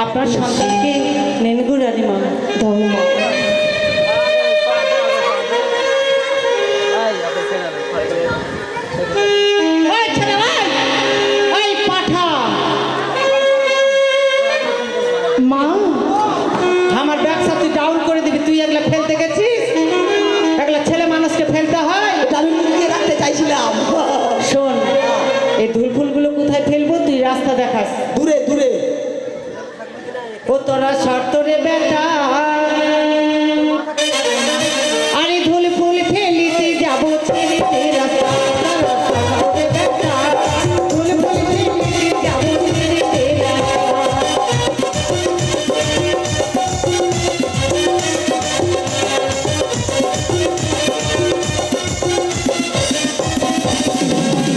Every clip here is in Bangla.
আপনার সন্তানকে নেন গো রানীমা। দাও মা। মা, আমার ব্যবসা তুই ডাউন করে দিবি। তুই এগুলা ফেলতে গেছিস? এগুলা ছেলে মানুষকে ফেলতে হয়? আমি লুকিয়ে রাখতে চাইছিলাম। শোন, এই ধুলফুলগুলো কোথায় ফেলবো তুই রাস্তা দেখাস। দূরে দূরে। ও তোরা শর্ত রে বেটা, আরে ধুল ফুল ফেলিতে যাবো ছেড়েতে রাস্তা। রে বেটা, ধুল ফুল ফেলিতে যাবো ছেড়েতে রাস্তা।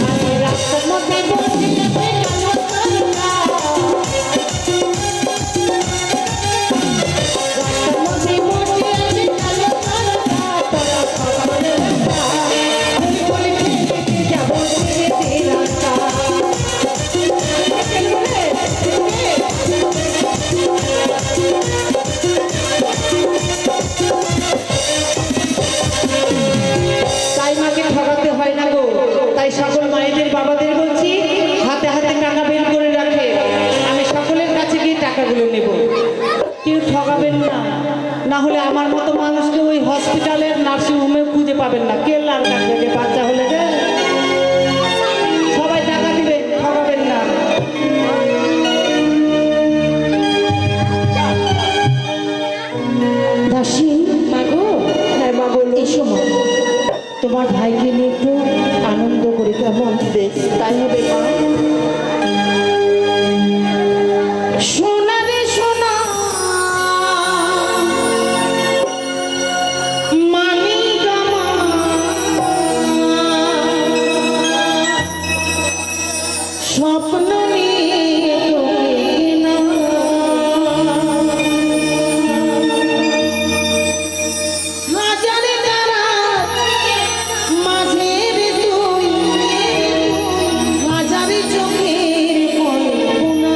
আরে রাস্তার মধ্যে বসে ফেলালো তারা। তাই মাকে ঠকাতে হয় না গো। তাই সকল মায়েদের বাবাদের বলছি, হাতে হাতে টাকা বের করে রাখে। আমি সকলের কাছে গিয়ে টাকাগুলো নেব। কেউ ঠকাবেন না, না হলে আমার মতো মানুষকে ওই হসপিটালের নার্সিংহোমেও খুঁজে পাবেন না। কেল্লার কাছে যে বাচ্চা হলে যে সবাই টাকা দিবে, ঠকাবেন না। দাসী মা গো। হ্যাঁ মা বলো। এই সময় তোমার ভাইকে নিয়ে একটু আনন্দ করি, কেমন? বেশ তাই হবে মা। সোনা রে সোনা, মানিক স্বপ্ন নিয়ে তোকে না। হাজারে তারা মাঝে রে তুই, হাজারে চোখের কল্পনা।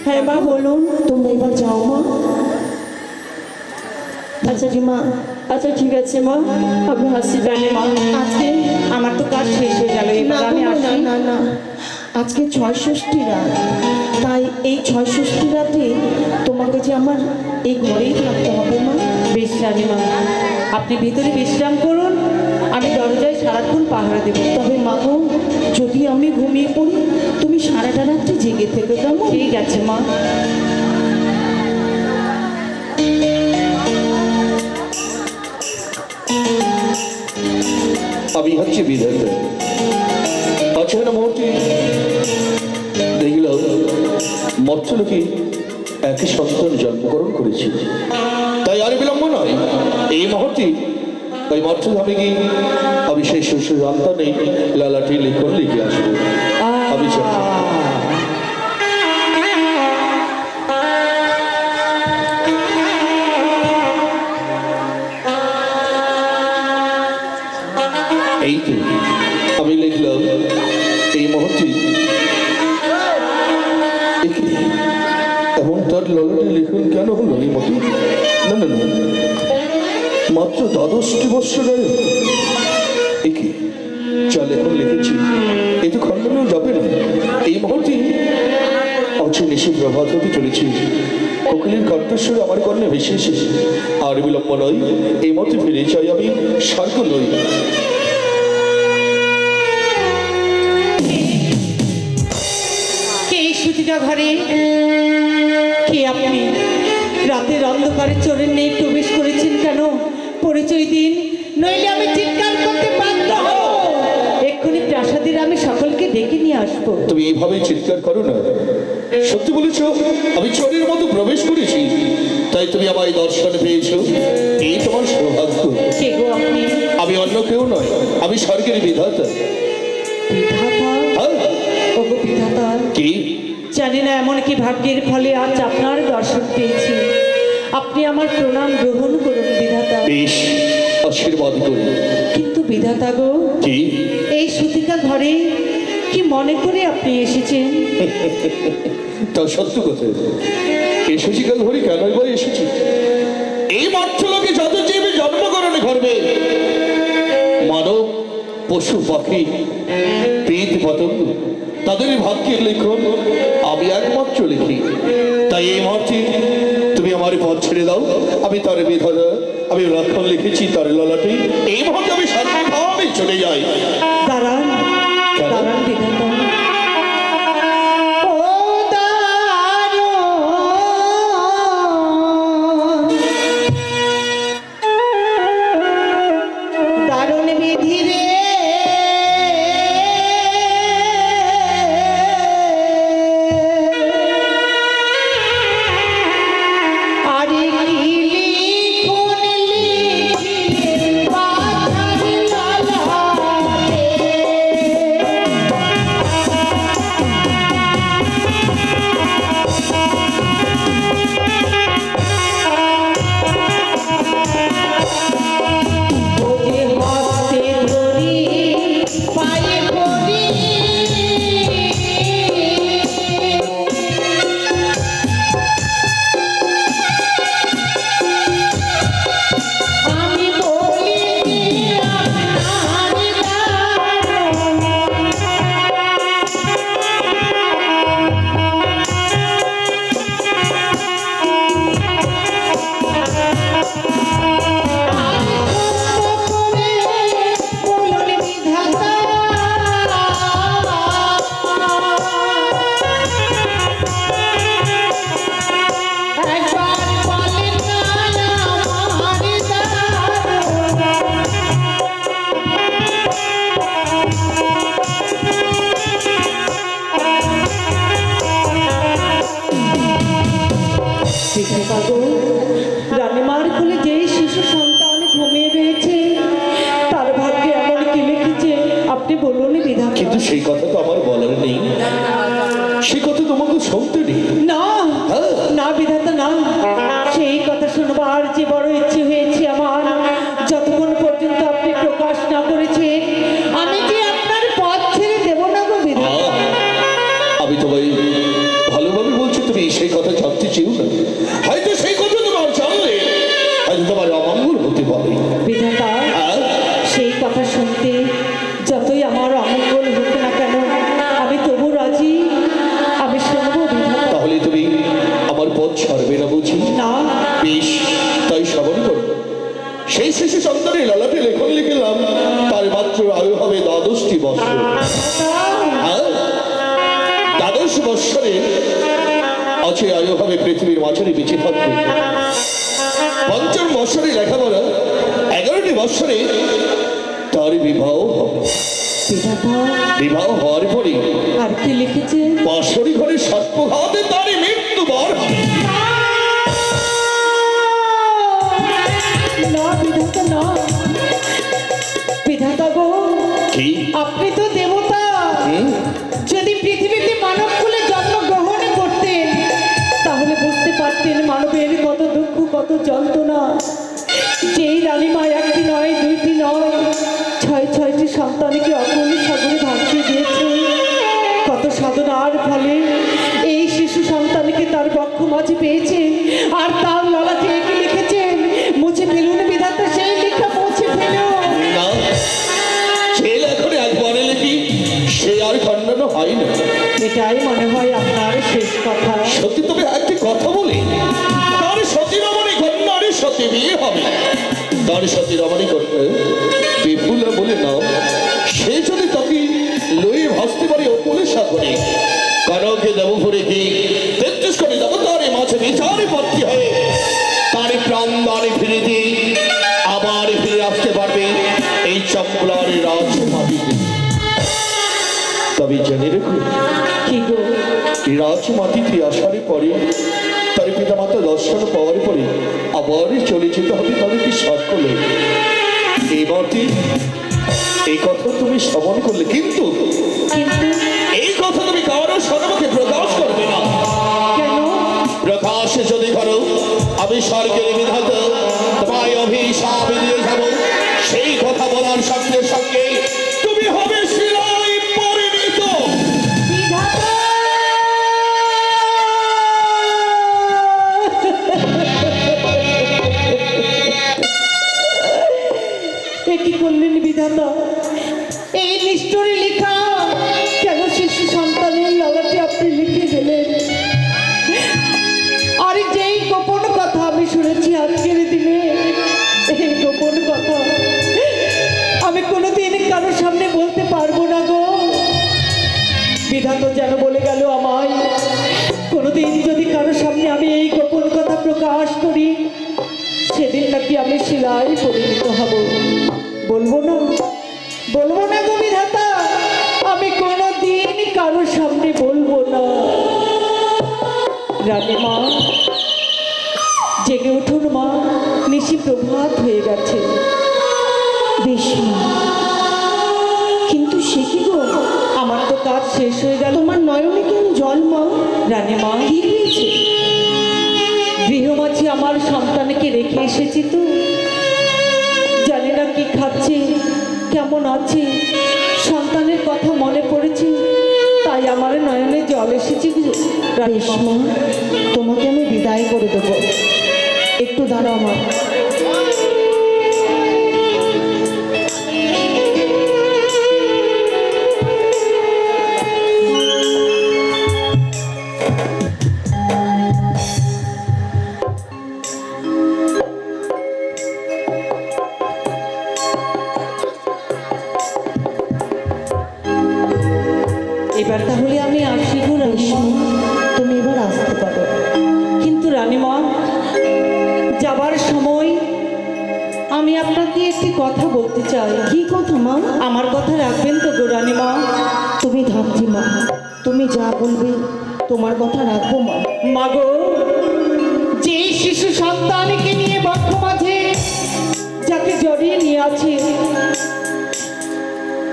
হ্যাঁ মা বলুন। তোমরা এবার যাও মা। আচ্ছা জি মা, আচ্ছা ঠিক আছে মা, আমি হাসি জানি মা। আজকে আমার তো কাজ শেষ হয়ে গেল, না এবার আমি গো, না আসি। না না, আজকে ৬ষষ্ঠী রাত, তাই এই ৬ষষ্ঠী রাতে তোমাকে যে আমার এই ঘরেই থাকতে হবে মা। বেশ রানীমা, আপনি ভিতরে বিশ্রাম করুন, আমি দরজায় সারাক্ষণ পাহারা দেব। তবে মা গো, যদি আমি ঘুমিয়ে পড়ি তুমি সারাটা রাত্রি জেগে থেকে কেমন? ঠিক আছে মা। আমি হচ্ছে বিধাতা। আচ্ছা না মোহটি দেখল মর্তলোকে একই সন্তান জন্মগ্রহণ করেছে, তাই আর বিলম্ব নয়, এই মুহূর্তে ওই মর্তধামে গিয়ে আমি সেই শিশু সন্তানে লালাটি লিখন লিখে আসবো। আমি চাই এই তো আমি লিখলাম এই মুহূর্তে এমন তার ললাটে লিখন কেন হলো এই মতো? না না না, মাত্র ১২টি বৎসরের একে চাল এখন লিখেছি, এ তো খণ্ডনেও যাবে না। এই মুহূর্তে অচে নিশি প্রভাত হতে চলেছি, কোকিলের কণ্ঠস্বরে আমার কর্ণে ভেসে এসেছে। আর বিলম্ব নয়, এই মতে ফিরে চাই আমি স্বর্গ নই। কে এই সুতিকা ঘরে? কে আপনি? রাতের অন্ধকারে চোরের নেই প্রবেশ করেছেন কেন? পরিচয় দিন, নইলে আমি চিৎকার করতে বাধ্য হব। এক্ষুনি প্রাসাদের আমি সকলকে ডেকে নিয়ে আসবো। তুমি এইভাবে চিৎকার করো না। সত্যি বলেছ, আমি চোরের মতো প্রবেশ করেছি, তাই তুমি আমায় দর্শন পেয়েছো, এই তোমার সৌভাগ্য। কে গো আপনি? আমি অন্য কেউ নয়, আমি স্বর্গের বিধাতা। বিধাতা? হ্যাঁ, ওগো বিধাতা, কি জানি না এমন কি ভাগ্যের ফলে আজ আপনার দর্শন পেয়েছি। আপনি আমার প্রণাম গ্রহণ করুন বিধাতা। বেশ, আশীর্বাদ করি। কিন্তু বিধাতা গো, কি এই সুতিকা ঘরে কি মনে করে আপনি এসেছেন? তা সত্য কথা, এসেছি কাল ধরে কেন এবার এসেছি? এই মর্তলোকে যত জীবে জন্মগ্রহণ করবে, মানব পশু পাখি কীট পতঙ্গ, তাদের ভাগ্যের লেখন আমি একমাত্র লিখি। তাই এই মুহূর্তে তুমি আমার পথ ছেড়ে দাও, আমি তার বিধাতা, আমি লক্ষণ লিখেছি তার ললাটে। এই মুহূর্তে আমি সর্বভাবে চলে যাই। দাঁড়ান, কেন? দাঁড়ান বিধাতা। ও দারুণ, দারুণ বিধি রে, আরে কি লিখুন লিখিলেন বাঁধার লালাতে। ওরে হস্তে ধরি পায়ে পড়ি, আমি বলি আপনার দারুণ। রানীমার কোলে যে শিশু সন্তান ঘুমিয়ে রয়েছে, তার ভাগ্যে এমন কি লিখেছে আপনি বলুন বিধাতা। কিন্তু সেই কথা তো আমার বলার নেই, সে কথা তোমাকে শুনতে নেই। না না বিধাতা না, সেই কথা শুনবার যে বড় ইচ্ছে হয়েছে আমার, যতক্ষণ পর্যন্ত আপনি প্রকাশ না করেছেন আমি যে আপনার পথ ছেড়ে দেব না গো বিধাতা। আমি তোমায় ভালোভাবে বলছি, তুমি সেই আমার পথ ছাড়বে না বুঝি? না বেশ, তাই শ্রবণ করো। সেই শিশু সন্তানের লালাতে লেখন লিখলাম, তার মাত্র আয়ু হবে 12টি বছর। হ্যাঁ, 12 বৎসরে আছে আয়ু হবে পৃথিবীর মাঝারি বেঁচে থাকবে। 5ম বৎসরে লেখাপড়া, 11টি বৎসরে তার বিবাহ হবে। বিধাতা বিবাহ হওয়ার পরে আর কি লিখেছে? বাঁশরি ঘরে সর্পঘাতে তার মৃত্যু বর হবে। না বিধাতা না, বিধাতা গো, কি? আপনি তো দেবতা। হুম? যদি পৃথিবীতে মানব কুলে জন্মগ্রহণ করতেন তাহলে বুঝতে পারতেন মানবের কত দুঃখ, কত যন্ত্রণা। যেই রানীমা একটি নয়, দুইটি নয়, 6টি সন্তানকে অকুল সাগরে ভাসিয়ে দিয়েছে। কত সাধনার ফলে এই শিশু সন্তানকে তার বক্ষ মাঝে পেয়েছে, আর তার ললাটে এঁকে লিখেছেন, মুছে ফেলুন বিধাতা সেই লেখা, মুছে ফেলুন। না, সে লেখনে একবারে লিখি, সে আর খণ্ডানো হয় না। এটাই মনে হয় আপনার শেষ কথা। সত্যি তবে একটি কথা বলি, তার সতী রমণী কন্যারে সতী বিয়ে হবে। তার সতী রমণী কন্যা বিপুলা বলে নাম, সে যদি তাকে লয়ে ভাসতে পারে অকুলে সাগরে, কারকে দেবপুরে কি 33 কোটি দেবতারে মাঝে বিচারে পড়তে হয়, তার প্রাণ দানে ফিরে দিয়ে আবার ফিরে আসতে পারবে এই চম্পলার রাজমাটিতে। তবে জেনে রেখো, কি গো? রাজমাটিতে আসার পরে তার পিতা মাতা দর্শন পাওয়ার পরে আবার চলে যেতে হবে তাদেরকে সকলে। এই মাটি, এই কথা তুমি শ্রবণ করলে, কিন্তু কিন্তু এই কথা তুমি কারোর সম্মুখে প্রকাশ করবে না। কেন? প্রকাশ যদি করো, আমি স্বর্গের বিধাতা তোমায় অভিশাপ দিয়ে যাব। সেই কথা বলার সঙ্গে সঙ্গে তুমি হবে শিলায় পরিণত। বিধাতা! এ কি করলেন বিধাতা? এই নিষ্ঠুরী লেখা কেন শিশু সন্তানের ললাটে আপনি লিখে গেলেন? আর যেই গোপন কথা আমি শুনেছি আজকের দিনে, এই গোপন কথা আমি কোনোদিন কারোর সামনে বলতে পারবো না গো। বিধাতা যেন বলে গেল আমায়, কোনোদিন যদি কারোর সামনে আমি এই গোপন কথা প্রকাশ করি, সেদিন নাকি আমি শিলায় পরিণত হব। বলবো না, বলবো না গো বিধাতা, আমি কোনোদিন কারোর সামনে বলবো না। রানীমা, জেগে উঠুন মা, নিশি প্রভাত হয়ে গেছে। বেশ মা, কিন্তু সে কি গো, আমার তো কাজ শেষ হয়ে গেল। তোমার নয়নে কেন জল মা? রানীমা, কি হয়েছে? গৃহমাঝি আমার সন্তানকে রেখে এসেছি তো, জানি না কি খাচ্ছে, কেমন আছে, সন্তানের কথা মনে পড়েছে, তাই আমার নয়নে জল এসেছে। বেশ মা, তোমাকে আমি বিদায় করে দেবো, একটু দাঁড়াও মা। এবার তাহলে আমি আসি গো রানীমা। তুমি এবার আসতে পারো। কিন্তু রানীমা, যাবার সময় আমি আপনাকে একটি কথা বলতে চাই। কি কথা মা? আমার কথা রাখবেন তো গো রানীমা? তুমি ধাত্রী মা, তুমি যা বলবে তোমার কথা রাখবো মা। মাগো, যে শিশু সন্তানকে নিয়ে বক্ষ মাঝে যাকে জড়িয়ে নিয়ে আছে,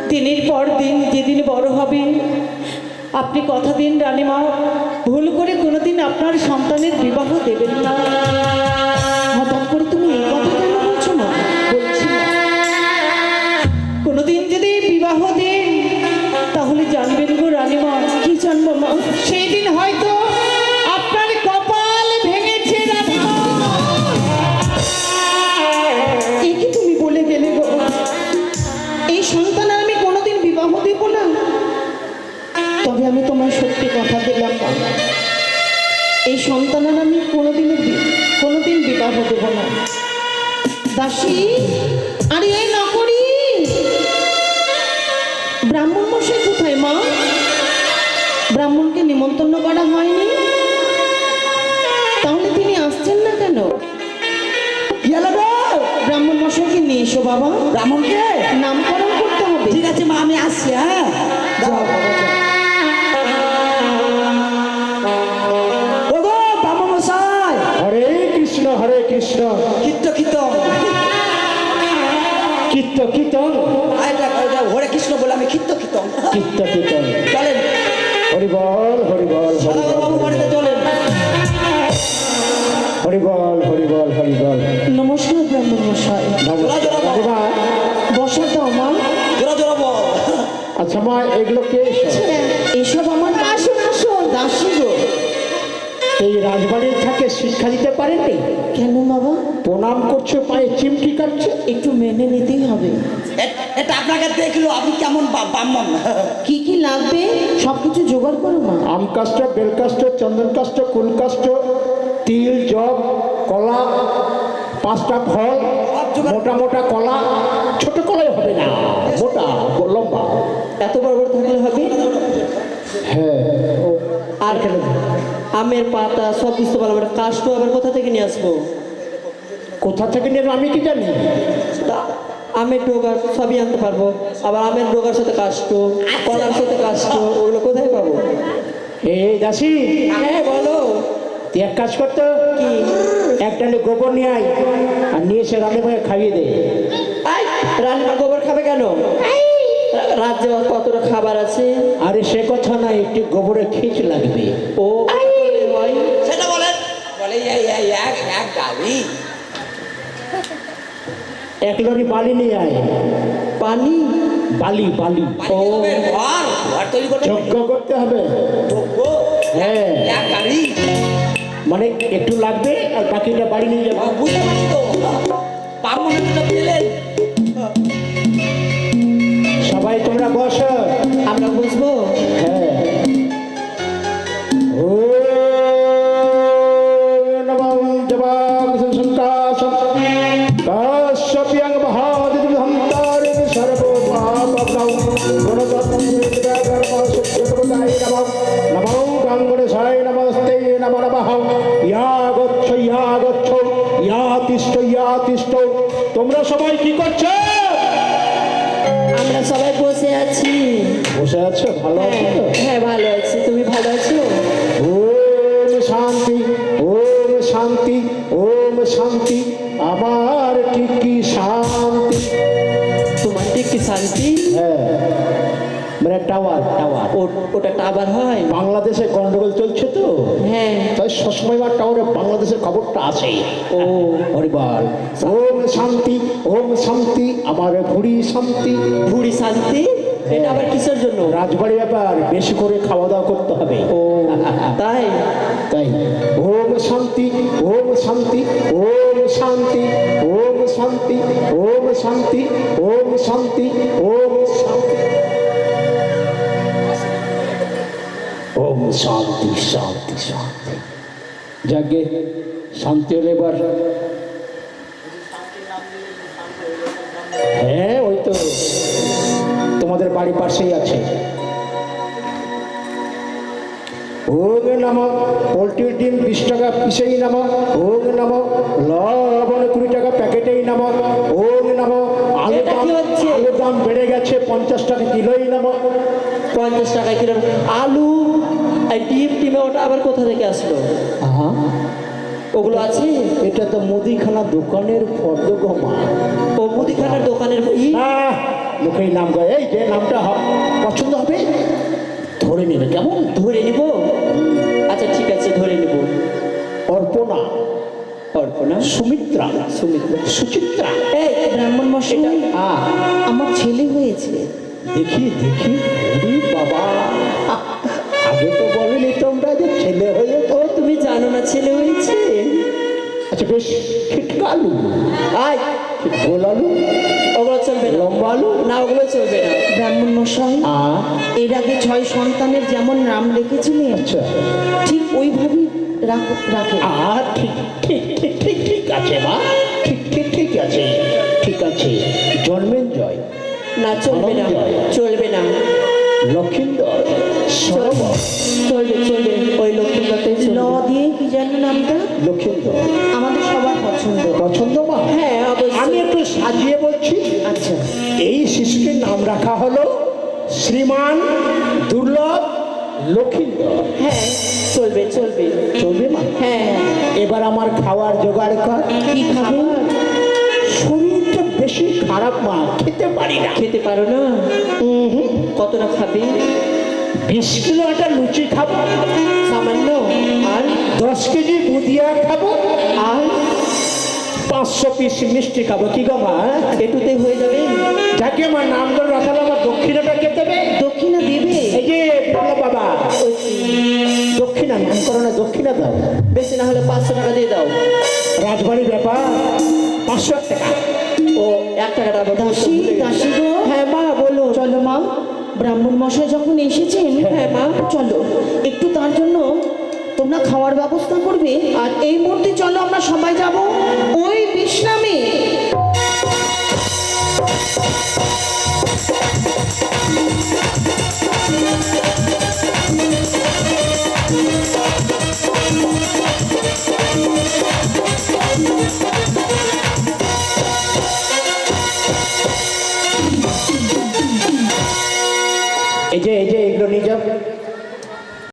দিনের পর দিন যেদিন বড় হবে, আপনি কথা দিন রানীমা, ভুল করে কোনোদিন আপনার সন্তানের বিবাহ দেবেন না। হঠাৎ করে তুমি এই কথা কেন বলছো মা? বলছি না, কোনোদিন যদি বিবাহ দেন তাহলে জানবেন গো রানীমা। কি জানবো মা? সেই দিন হয়তো আপনার কপাল ভেঙেছে রাধা। এ কি তুমি বলে গেলে গো? এই সন্তান আমি কোনোদিন বিবাহ দেব না। তবে আমি তোমার সত্যি কথা দিলাম মা, এই সন্তানের আমি কোনোদিন বিবাহ দেব না। দাসী, আরে এই নকরি, ব্রাহ্মণ মশাই কোথায় মা? ব্রাহ্মণকে নিমন্ত্রণ করা হয়নি, তাহলে তিনি আসছেন না কেন? ব্রাহ্মণ মশাইকে নিয়ে এসো বাবা, ব্রাহ্মণকে নামকরণ করতে হবে। ঠিক আছে মা, আমি আসছি। হ্যাঁ, যাও বাবা, যাও। ওগো ব্রাহ্মণ মশাই, হরে কৃষ্ণ কীর্ত কীর্তন, কীর্তন এটা হরে কৃষ্ণ বলে আমি কীর্ত কীর্তন। কীর্তন চলেন হরিবল হরিবল বাবু বাড়িতে চলেন। হরিবল হরিবল হরিবল। নমস্কার ব্রাহ্মণ মশাই, জোড়া জোড়া বল, মা, বসা দাও মা। জোড়া জোড়া বল। আচ্ছা মা, এগুলো কে এসব? এসব আমার দাসী গো। এই রাজবাড়ির থাকে শিক্ষা দিতে পারেননি? কেন বাবা? প্রণাম করছো, পায়ে চিমটি কাটছে। একটু মেনে নিতেই হবে। এটা আপনাকে দেখলো, আপনি কেমন ব্রাহ্মণ? কি কি লাগবে সবকিছু জোগাড় করো মা। আম কাষ্ট, বেল কাষ্ট, চন্দন কাষ্ট, কুল কাষ্ট, তিল, জব, কলা, 5টা ফল, মোটা মোটা কলা, ছোট কলাই হবে না, মোটা লম্বা। এত বড় বড় থাকলে হবে? হ্যাঁ, আর আমের পাতা সব কিছু ভালো, মানে কাশটো আবার কোথা থেকে নিয়ে আসবো? কোথা থেকে নেবে আমি কি জানি? তা আমের ডোগার সবই আনতে পারবো, আবার আমের ডোগার সাথে কাশটো, কলার সাথে কাশটো, ওগুলো কোথায় পাবো? এই দাসী, হ্যাঁ বলো। তুই এক কাজ করতো কি? একটা গোবর নিয়ে আয়, আর নিয়ে এসে রান্না করে খাইয়ে দে। রান্না গোবর খাবে কেন? রাজ্যে কতটা খাবার আছে। আরে সে কথা না, একটু গোবরে খিচ লাগবে। ও হয় সেটা বলেন। বলে এক ডালি 1 লরি বালি নিয়ে আয়। পানি? বালি বালি ঘর ঘর তৈরি করতে যজ্ঞ করতে হবে। হ্যাঁ, এক গাড়ি মানে একটু লাগবে, আর বাকিটা বাড়ি নিয়ে যাবো। বুঝতে পারছি তো, ব্রাহ্মণের জন্য পেলেন। সবাই তোমরা বসো। আমরা বুঝবো। হ্যাঁ, ও নমঃ দেবাংশঙ্কাশং কাশ্যপ্যং মহাদিদহন্তারে সর্বপাপগ্নৌ গুণগতমৃতকর্মসুক্ষতায় নমঃ নমো গঙ্গণেশায় নমস্তে নমো নমঃ ইয়া গচ্ছ ইয়া তিষ্ঠ। তোমরা সবাই কি করছো? আমরা সবাই বসে আছি। বসে আছো? ভালো আছো তো? হ্যাঁ ভালো আছি, তুমি ভালো আছো? ওম শান্তি, ওম শান্তি, ওম শান্তি। আমার ঠিক কি শান্তি। তোমার ঠিক কি শান্তি? হ্যাঁ, মানে টাওয়ার। ওটা টাবার হয়? বাংলাদেশে গন্ডগোল চলছে তো, হ্যাঁ। তাই সবসময় আমার টাওয়ারে বাংলাদেশের খবরটা আছে। ও হরিবল। ওম শান্তি, ওম শান্তি। আমার ভুড়ি শান্তি। ভুড়ি শান্তি? এটা আবার কিসের জন্য? রাজবাড়ি ব্যাপার, বেশি করে খাওয়া দাওয়া করতে হবে। ও তাই? তাই ওম শান্তি, ওম শান্তি, ওম শান্তি, ওম শান্তি, ওম শান্তি, ওম শান্তি, ওম শান্তি, ওম শান্তি শান্তি শান্তি। যাকে শান্তি হলে এবার। হ্যাঁ, ওই তো তোমাদের বাড়ির পাশেই আছে। ওম নমঃ পোলট্রির ডিম 20 টাকা পিসেই নমঃ। ওম নমঃ লবণ 20 টাকা প্যাকেটেই নমঃ। ওম নমঃ এটা কি হচ্ছে? আলুর দাম বেড়ে গেছে 50 টাকা কিলোই নমঃ। 50 টাকা কিলো আলু, আর ডিমে ওটা আবার কোথা থেকে আসলো? আহা, ওগুলো আছে? এটা তো মুদিখানা দোকানের ফর্দ গো মা। ও মুদিখানার দোকানের মুখেই নাম গো। এই যে নামটা পছন্দ হবে ধরে নেবে, কেমন? ধরে নিব? আচ্ছা ঠিক আছে, ধরে নিব। অর্পণা, অর্পণা, সুমিত্রা, সুচিত্রা। এই ব্রাহ্মণ মশাই, আমার ছেলে হয়েছে। দেখি দেখি। ওরে বাবা, আগে তো বলেনি তোমরা যে ছেলে হয়ে। ও তুমি জানো না ছেলে হয়েছে? আচ্ছা বেশ, খিটকালু, আয় গোল আলু, ওগুলো চলবে না। লম্বা আলু। না ওগুলো চলবে না। ব্রাহ্মণ মশাই, এর আগে 6 সন্তানের যেমন নাম রেখেছিলেন, আচ্ছা, ঠিক ওইভাবেই রাখে। ঠিক ঠিক ঠিক ঠিক ঠিক আছে মা, ঠিক ঠিক ঠিক আছে, ঠিক আছে। জন্মেঞ্জয়, না চলবে না, চলবে না, লক্ষিন্দর, সরোবর, চলবে চলবে, ওই লক্ষ্মীটাতে ল দিয়ে কি জানো নামটা? লক্ষিন্দর আমাদের সবার পছন্দ। পছন্দ মা? হ্যাঁ অবশ্যই। আমি একটু সাজিয়ে বলছি। আচ্ছা, এই শিশুটির নাম রাখা হলো শ্রীমান দুর্লভ লক্ষিন্দর। হ্যাঁ চলবে চলবে, চলবে মা? হ্যাঁ। এবার আমার খাওয়ার জোগাড় কর। কি খাবে? শরীরটা বেশি খারাপ মা, খেতে পারি না। খেতে পারো না? কতটা খাবে? 20 কিলো একটা লুচি খাবো, সামান্য। আর 10 কেজি বুদিয়া খাবো, আর 500 পিস মিষ্টি খাবো। কি গো মা? এটুতে হয়ে যাবে? যাকে আমার নাম ধরে রাখালো, আমার দক্ষিণাটা কে দেবে? দক্ষিণা দেবে? এই যে বিপ্লব বাবা, দক্ষিণা নামকরণে দক্ষিণা দাও। বেশি না হলে 500 টাকা দিয়ে দাও। রাজবাড়ির ব্যাপার, 500 টাকা। ও 1 টাকাটা দাসী, দাসী গো। হ্যাঁ মা বলো। চলো মা, ব্রাহ্মণ মশাই যখন এসেছেন, হ্যাঁ মা। চলো একটু তার জন্য তোমরা খাওয়ার ব্যবস্থা করবে। আর এই মুহূর্তে চলো আমরা সবাই যাব ওই বিশ্রামে। এই যে এগুলো নিয়ে যাও।